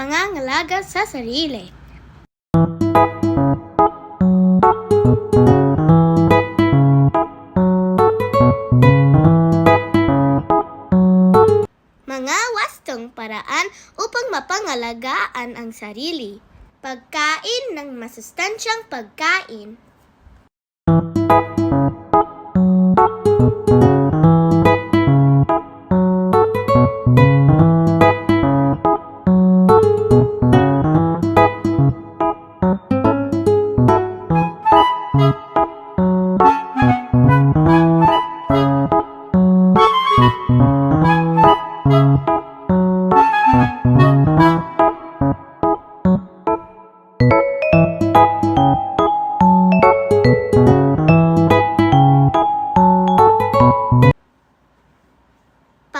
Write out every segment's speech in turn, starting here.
Pangangalaga sa sarili. Mga wastong paraan upang mapangalagaan ang sarili. Pagkain ng masustansyang pagkain.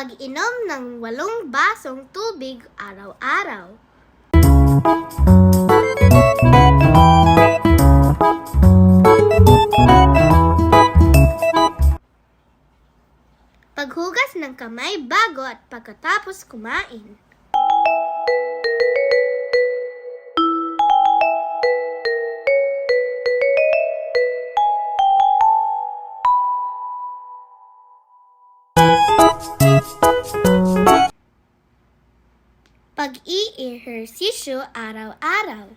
Pag-inom ng 8 basong tubig araw-araw. Paghugas ng kamay bago at pagkatapos kumain. Pag-i-ehersisyo araw-araw.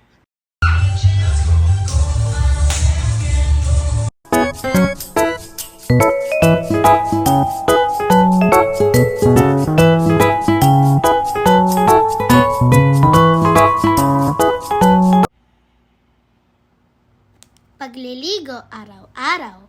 Pagliligo araw-araw.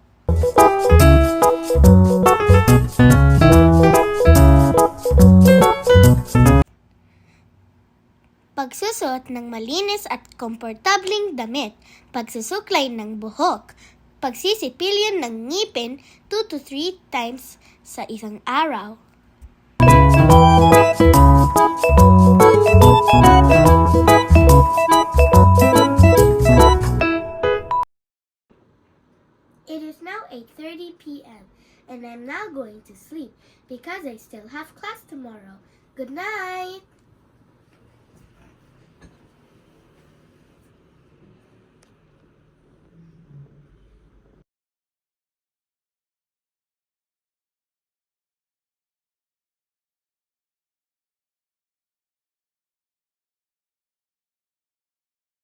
Pagsusuot ng malinis at komportabling damit, pagsusuklay ng buhok, pagsisipilyo ng ngipin 2 to 3 times sa isang araw. It is now 8:30 p.m. and I'm now going to sleep because I still have class tomorrow. Good night!